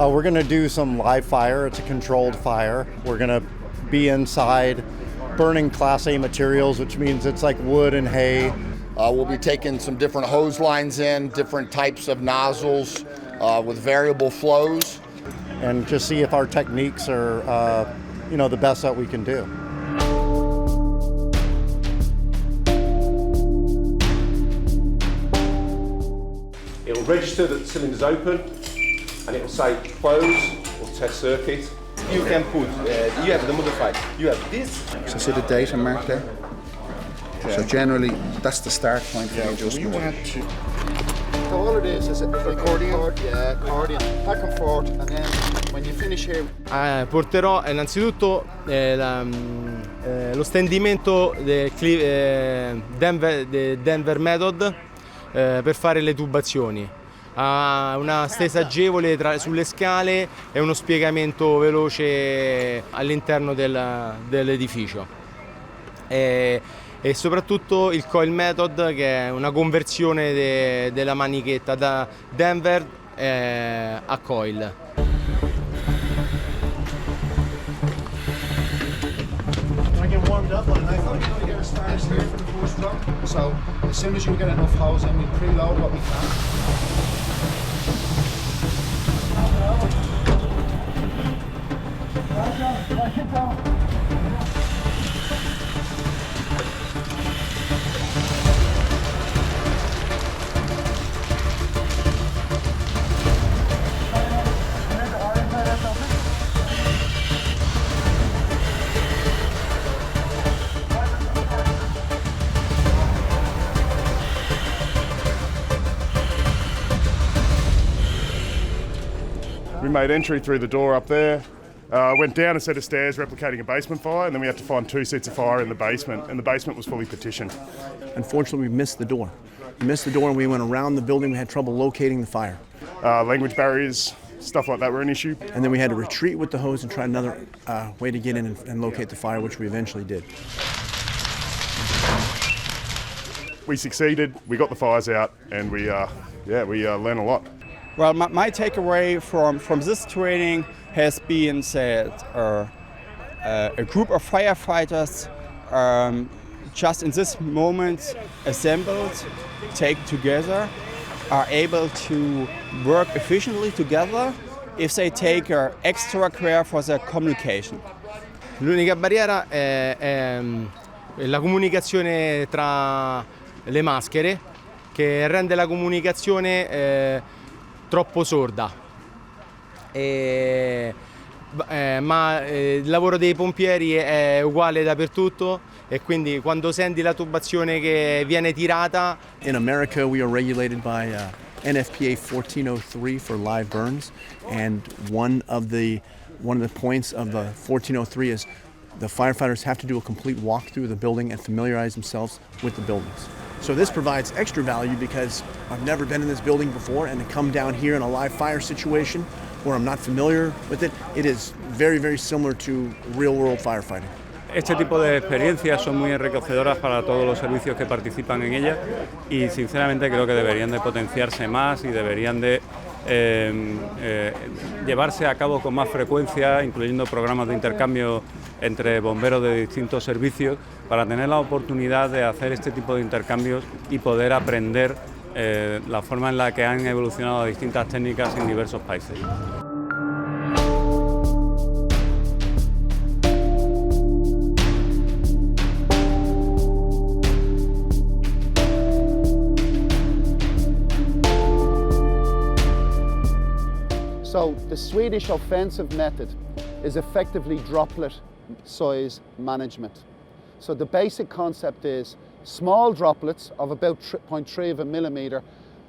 We're going to do some live fire. It's a controlled fire. We're going to be inside burning Class A materials, which means it's like wood and hay. We'll be taking some different hose lines in, different types of nozzles with variable flows. And just see if our techniques are, the best that we can do. It will register that the cylinder's open, and it will say close or test circuit. You can put, you have the modified, you have this. So see the data mark there? So generally, that's the start point for the adjustment. So all it is a accordion, accordion, back and forth, and then when you finish here. Porterò innanzitutto lo stendimento del Denver Method per fare le tubazioni. Ha una stesa agevole sulle scale e uno spiegamento veloce all'interno dell'edificio. E soprattutto il coil method, che è una conversione della manichetta da Denver a coil. So as soon as you get enough hose in, we preload what we can. We made entry through the door up there, went down a set of stairs replicating a basement fire, and then we had to find 2 sets of fire in the basement, and the basement was fully partitioned. Unfortunately, we missed the door. We missed the door and we went around the building. We had trouble locating the fire. Language barriers, stuff like that were an issue. And then we had to retreat with the hose and try another way to get in and locate the fire, which we eventually did. We succeeded, we got the fires out, and we learned a lot. Well, my takeaway from this training has been that a group of firefighters just in this moment assembled, take together, are able to work efficiently together if they take extra care for their communication. L'unica barriera è la comunicazione tra le maschere, che rende la comunicazione troppo sorda, ma il lavoro dei pompieri è uguale dappertutto, e quindi quando senti la tubazione che viene tirata. In America we are regulated by NFPA 1403 for live burns, and one of the points of the 1403 is the firefighters have to do a complete walkthrough of the building and familiarize themselves with the buildings. So this provides extra value because I've never been in this building before, and to come down here in a live fire situation where I'm not familiar with it, it is very, very similar to real-world firefighting. Este tipo de experiencias son muy enriquecedoras para todos los servicios que participan en ellas, y sinceramente creo que deberían de potenciarse más y deberían de llevarse a cabo con más frecuencia, incluyendo programas de intercambio entre bomberos de distintos servicios, para tener la oportunidad de hacer este tipo de intercambios y poder aprender la forma en la que han evolucionado distintas técnicas en diversos países. So the Swedish offensive method is effectively droplet size management. So the basic concept is small droplets of about 0.3 of a millimeter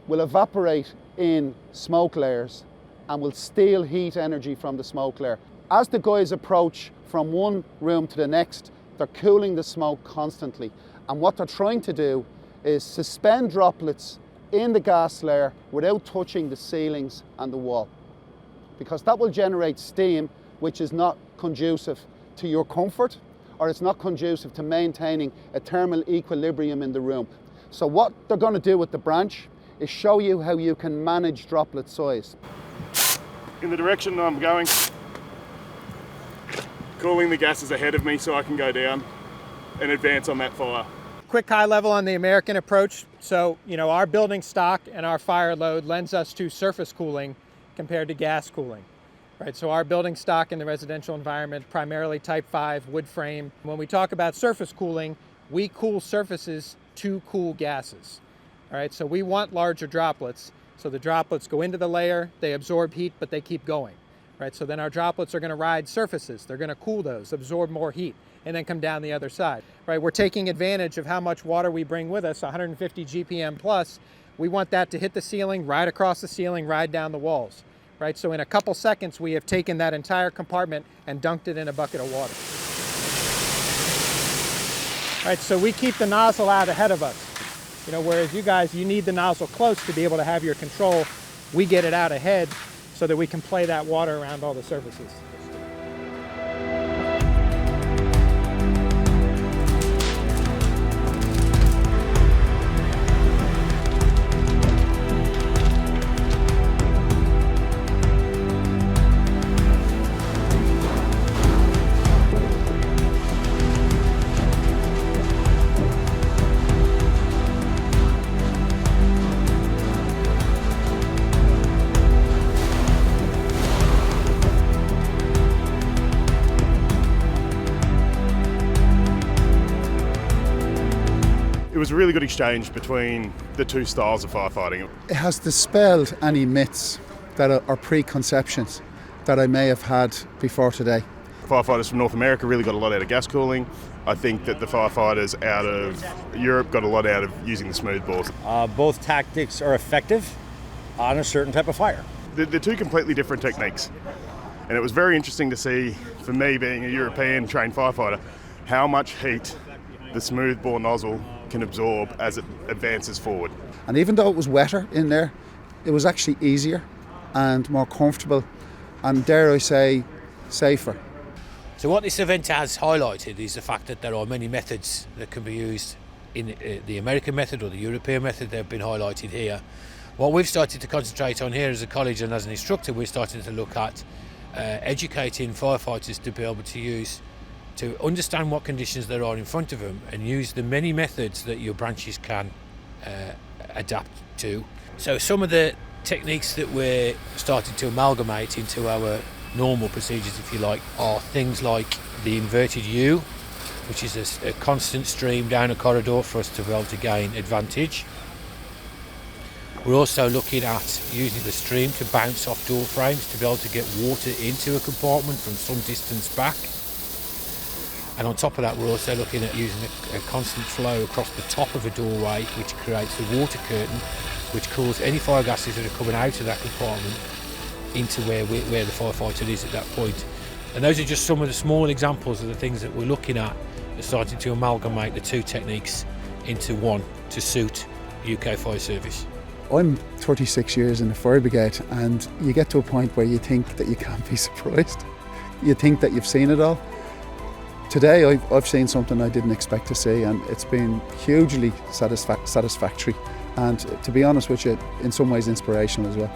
will evaporate in smoke layers and will steal heat energy from the smoke layer. As the guys approach from one room to the next, they're cooling the smoke constantly. And what they're trying to do is suspend droplets in the gas layer without touching the ceilings and the wall, because that will generate steam which is not conducive to your comfort, or it's not conducive to maintaining a thermal equilibrium in the room. So what they're going to do with the branch is show you how you can manage droplet size. in the direction I'm going, cooling the gases ahead of me so I can go down and advance on that fire. Quick high level on the American approach. So, our building stock and our fire load lends us to surface cooling compared to gas cooling. Right, so our building stock in the residential environment, primarily type 5 wood frame. When we talk about surface cooling, we cool surfaces to cool gases. All right, so we want larger droplets. So the droplets go into the layer, they absorb heat, but they keep going. Right, so then our droplets are going to ride surfaces. They're going to cool those, absorb more heat, and then come down the other side. Right, we're taking advantage of how much water we bring with us, 150 GPM plus. We want that to hit the ceiling, ride across the ceiling, ride down the walls. Right, so in a couple seconds, we have taken that entire compartment and dunked it in a bucket of water. Right, so we keep the nozzle out ahead of us. Whereas you guys, you need the nozzle close to be able to have your control. We get it out ahead so that we can play that water around all the surfaces. It was a really good exchange between the two styles of firefighting. It has dispelled any myths that are preconceptions that I may have had before today. Firefighters from North America really got a lot out of gas cooling. I think that the firefighters out of Europe got a lot out of using the smoothbores. Both tactics are effective on a certain type of fire. They're two completely different techniques. And it was very interesting to see, for me being a European trained firefighter, how much heat the smoothbore nozzle can absorb as it advances forward. And even though it was wetter in there, it was actually easier and more comfortable and, dare I say, safer. So what this event has highlighted is the fact that there are many methods that can be used in the American method or the European method. They've been highlighted here. What we've started to concentrate on here as a college and as an instructor, we're starting to look at educating firefighters to be able to understand what conditions there are in front of them and use the many methods that your branches can adapt to. So some of the techniques that we're starting to amalgamate into our normal procedures, if you like, are things like the inverted U, which is a constant stream down a corridor for us to be able to gain advantage. We're also looking at using the stream to bounce off door frames to be able to get water into a compartment from some distance back. And on top of that, we're also looking at using a constant flow across the top of a doorway, which creates a water curtain, which cools any fire gases that are coming out of that compartment into where the firefighter is at that point. And those are just some of the small examples of the things that we're looking at, starting to amalgamate the two techniques into one to suit UK Fire Service. I'm 36 years in the fire brigade, and you get to a point where you think that you can't be surprised. You think that you've seen it all. Today I've seen something I didn't expect to see, and it's been hugely satisfactory and, to be honest with you, in some ways inspirational as well.